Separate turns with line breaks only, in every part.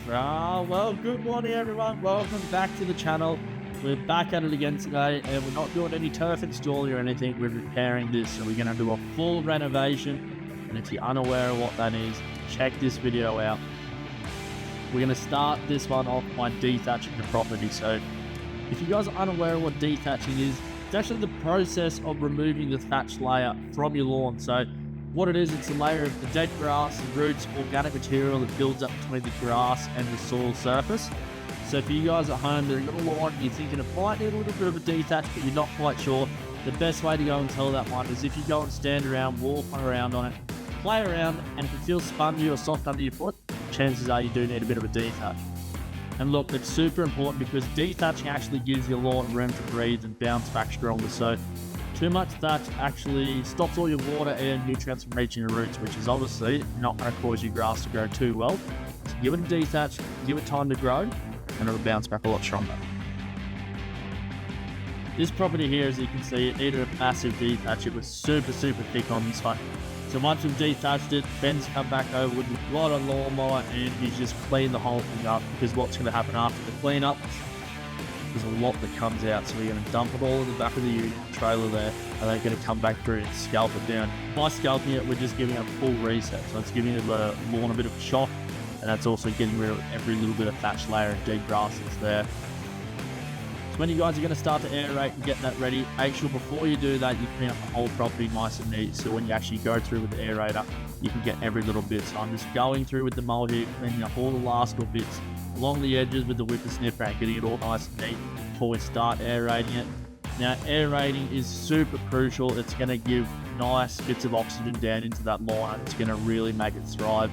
Well, good morning everyone. Welcome back to the channel. We're back at it again today, and we're not doing any turf install or anything. We're repairing this, so we're going to do a full renovation. And if you're unaware of what that is, check this video out. We're going to start this one off by dethatching the property. So if you guys are unaware of what dethatching is, it's actually the process of removing the thatch layer from your lawn. So what it is, it's a layer of the dead grass and roots, organic material that builds up between the grass and the soil surface. So for you guys at home that are got a lawn, you're thinking it might need a little bit of a detach, but you're not quite sure, the best way to go and tell that one is if you go and stand around, walk around on it, play around, and if it feels spongy or soft under your foot, chances are you do need a bit of a detach. And look, it's super important because detaching actually gives your lawn room to breathe and bounce back stronger. So too much thatch actually stops all your water and nutrients from reaching your roots, which is obviously not going to cause your grass to grow too well. So give it a detach, give it time to grow, and it'll bounce back a lot stronger. This property here, as you can see, it needed a massive detach. It was super thick on this one. So once we've detached it, Ben's come back over with the rod on lawnmower and he's just cleaned the whole thing up, because what's going to happen after the cleanup, there's a lot that comes out. So we're going to dump it all in the back of the unit trailer there, and they're going to come back through and scalp it down. By scalping it, we're just giving it a full reset. So it's giving the lawn a bit of a shock, and that's also getting rid of every little bit of thatch layer and dead grass that's there. So when you guys are going to start to aerate and get that ready, make sure before you do that, you clean up the whole property nice and neat. So when you actually go through with the aerator, you can get every little bit. So I'm just going through with the mower here, cleaning up all the last little bits along the edges with the whipper sniffer and getting it all nice and neat before we start aerating it. Now, aerating is super crucial. It's going to give nice bits of oxygen down into that lawn, and it's going to really make it thrive.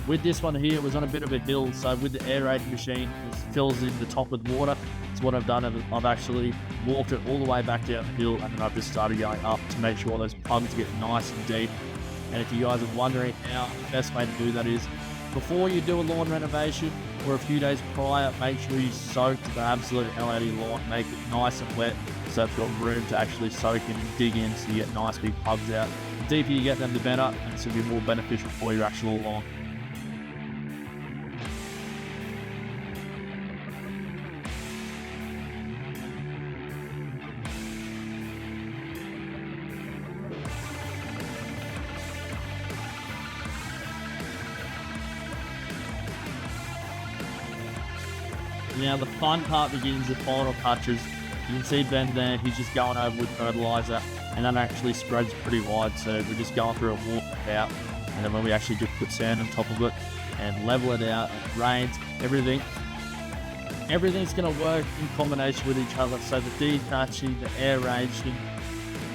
With this one here, it was on a bit of a hill, so with the aerating machine, it fills in the top with water. So what I've done, I've actually walked it all the way back down the hill, and then I've just started going up to make sure those plugs get nice and deep. And if you guys are wondering how the best way to do that is, before you do a lawn renovation or a few days prior, make sure you soak the absolute hell out of your lawn, make it nice and wet so it's got room to actually soak in and dig in, so you get nice big plugs out. The deeper you get them, the better, and it's going to be more beneficial for your actual lawn. Now the fun part begins, the final touches. You can see Ben there, he's just going over with fertilizer, and that actually spreads pretty wide, so we're just going through and walking it out, and then when we actually just put sand on top of it and level it out, it rains, everything's going to work in combination with each other. So the detaching, the aeration,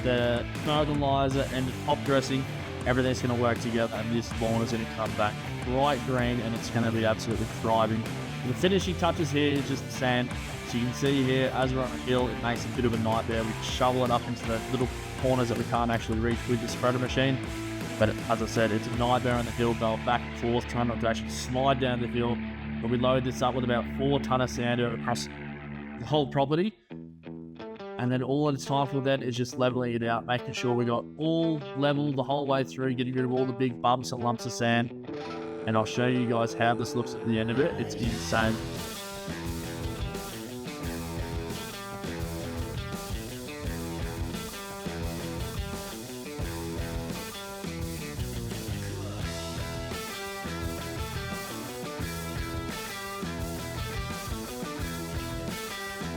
the fertilizer and the top dressing, everything's going to work together, and this lawn is going to come back bright green, and it's going to be absolutely thriving. The finishing touches here is just the sand. So you can see here, as we're on a hill, it makes a bit of a nightmare. We shovel it up into the little corners that we can't actually reach with the spreader machine. But as I said, it's a nightmare on the hill, going back and forth, trying not to actually slide down the hill. But we load this up with about 4 ton of sand across the whole property. And then all it's time for then is just leveling it out, making sure we got all level the whole way through, getting rid of all the big bumps and lumps of sand. And I'll show you guys how this looks at the end of it. It's insane.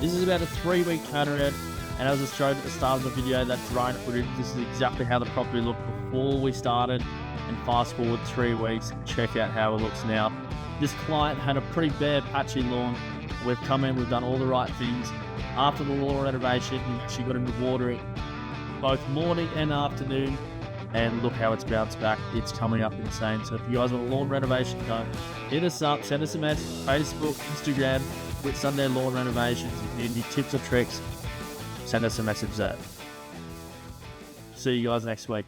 This is about a 3-week turnaround, and as I showed at the start of the video, that drone footage, this is exactly how the property looked before we started. And fast forward 3 weeks, check out how it looks now. This client had a pretty bare, patchy lawn. We've come in, we've done all the right things. After the lawn renovation, she got into watering both morning and afternoon, and look how it's bounced back. It's coming up insane. So if you guys want a lawn renovation done, hit us up, send us a message, Facebook, Instagram, with Sunday Lawn Renovations. If you need any tips or tricks, send us a message there. See you guys next week.